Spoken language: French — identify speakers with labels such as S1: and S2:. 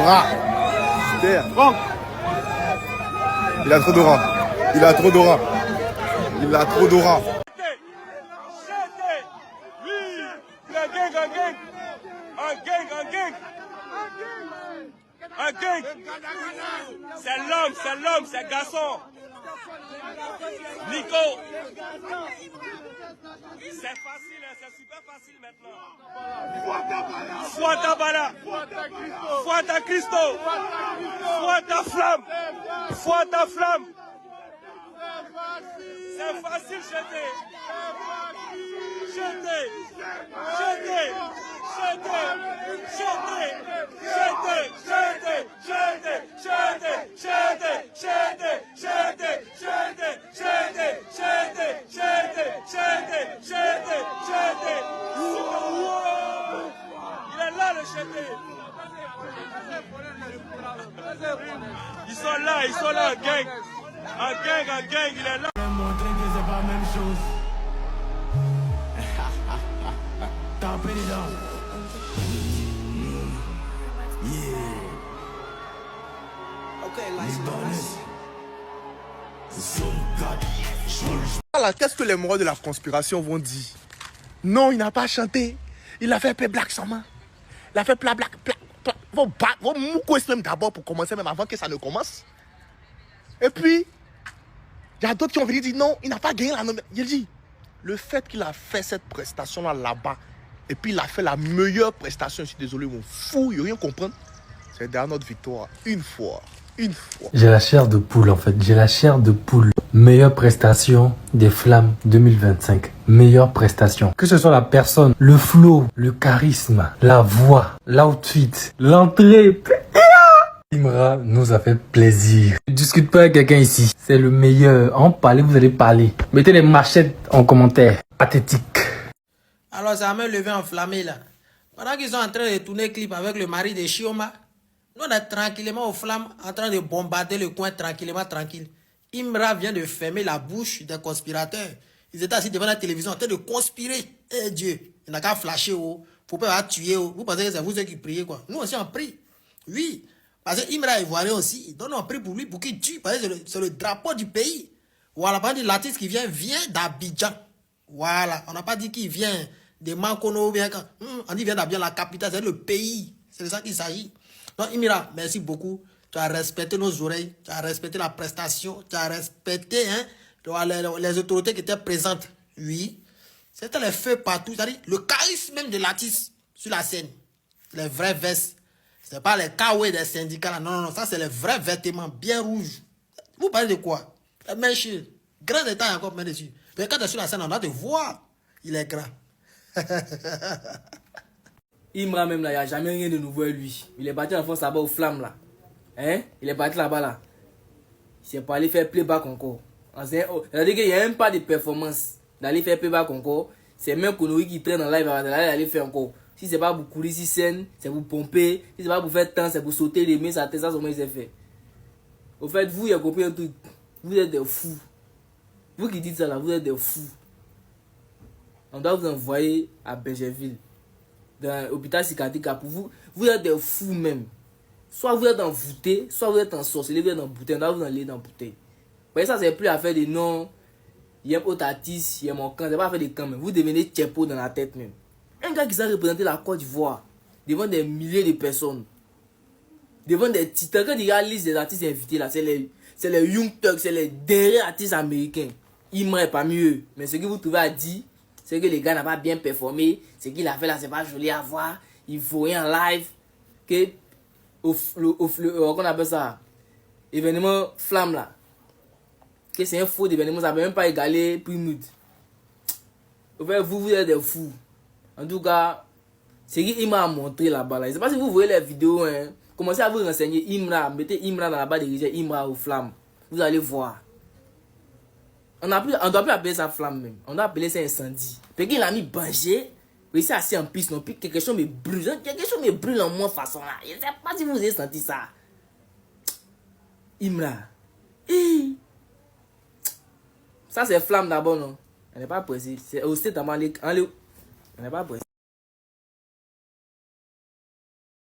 S1: d'aura. Franck. Il a trop d'aura. Il a trop d'aura. Il a trop d'aura.
S2: Un gang. C'est l'homme, c'est le garçon. Nico. C'est facile, c'est super facile maintenant. Foi Bala. Foi ta Christo. Foi ta flamme. Foi ta flamme. C'est facile, jeter. Jeter. Jeter. Jeter. Jeter. Jeter. Jeter. Jeter. Jeter. Jeter. Jeter. Jeter. Jeter. Jeter. Jeter. Jeter. Jeter. Jeter. Jeter. Il est là le jeter. Ils sont là, un gang. Un gang, il est là.
S3: Montrer que c'est pas la même chose. T'as pris les dents.
S1: Alors, qu'est-ce que les moraux de la conspiration vont dire? Non, il n'a pas chanté. Il a fait play black sans main. Il a fait play black. Vos moucos même d'abord pour commencer, même avant que ça ne commence. Et puis, il y a d'autres qui ont venu dire non, il n'a pas gagné la nomination. Il dit, le fait qu'il a fait cette prestation-là là-bas, et puis il a fait la meilleure prestation, je suis désolé, mon fou, il n'y a rien à comprendre. C'est derrière notre victoire, une fois.
S4: J'ai la chair de poule en fait, j'ai la chair de poule. Meilleure prestation des Flammes 2025. Meilleure prestation. Que ce soit la personne, le flow, le charisme, la voix, l'outfit, l'entrée. Imra nous a fait plaisir. Ne discute pas avec quelqu'un ici. C'est le meilleur. En parler, vous allez parler. Mettez les machettes en commentaire. Pathétique.
S5: Alors ça m'a levé enflammé là. Pendant qu'ils sont en train de tourner clip avec le mari de Chioma, nous on est tranquillement aux Flammes en train de bombarder le coin tranquille. Imra vient de fermer la bouche des conspirateurs. Ils étaient assis devant la télévision en train de conspirer. Eh Dieu, il n'a qu'à flasher. Oh. Faut pas tuer. Oh. Vous pensez que c'est vous ceux qui priez quoi? Nous aussi on prie. Oui. Parce que Imra est ivoirien aussi. Donc on prie pour lui pour qu'il tue. Parce que c'est le drapeau du pays. Voilà. Par exemple, l'artiste qui vient d'Abidjan. Voilà. On n'a pas dit qu'il vient de Mankono. On dit qu'il vient d'Abidjan, la capitale. C'est le pays. C'est de ça qu'il s'agit. Donc Imra, merci beaucoup. Tu as respecté nos oreilles. Tu as respecté la prestation. Tu as respecté les autorités qui étaient présentes. Oui. C'était les feux partout. C'est-à-dire le charisme même de l'artiste sur la scène. Les vrais vestes. Ce n'est pas les kawaii des syndicats là. Non. Ça c'est les vrais vêtements bien rouges. Vous parlez de quoi? Les mèches. Grand détail encore même dessus. Mais quand tu es sur la scène, on doit te voir. Il est grand.
S6: Imra même là, il n'y a jamais rien de nouveau à lui. Il est parti en France là-bas aux Flammes là. Hein? Il est parti là-bas là. Il s'est pas allé faire playback encore. C'est-à-dire qu'il n'y a même pas de performance d'aller faire playback encore. C'est même Konoui qui traîne en live d'aller faire encore. Si c'est pas pour courir sur scène, c'est pour pomper. Si c'est pas pour faire temps, c'est pour sauter les mains, ça c'est comment il s'est fait. Au fait, vous, il a compris un truc. Vous êtes des fous. Vous qui dites ça là, vous êtes des fous. On doit vous envoyer à Bergerville, dans l'hôpital psychiatrique pour vous. Vous êtes des fous même. Soit vous êtes envoûté, soit vous êtes en sorcellerie, vous êtes en bouteille. On doit vous enlever dans la bouteille. Vous voyez, ça, c'est plus affaire de non. Il y a un autre artiste, il y a mon camp. C'est pas affaire de camp même. Vous devenez tchepo dans la tête même. Un gars qui s'est représenté la Côte d'Ivoire devant des milliers de personnes, devant des titans. Quand il y a la liste des artistes invités là, c'est les Young Turks, c'est les derniers artistes américains. Imra est pas mieux. Mais ce que vous trouvez à dire, c'est que les gars n'ont pas bien performé. Ce qu'il a fait là, c'est pas joli à voir. Il faut rien en live. Que qu'on appelle ça événement flamme là. Que c'est un faux événement, ça ne peut même pas égaler Primoud. Vous êtes des fous. En tout cas, c'est qu'il m'a montré là-bas. Là. Je ne sais pas si vous voyez les vidéos. Hein. Commencez à vous renseigner. Imra, mettez Imra dans la barre de recherche. Imra aux flammes. Vous allez voir. On ne doit plus appeler ça flamme même. On doit appeler ça incendie. Parce qu'il a mis Banger. Oui, c'est assez en piste. Non, puis quelque chose me brûle. Quelque chose me brûle en moi façon là. Je ne sais pas si vous avez senti ça. Imra. Ça c'est flamme d'abord non. On n'est pas pressé. C'est aussi dans on n'est pas pressé.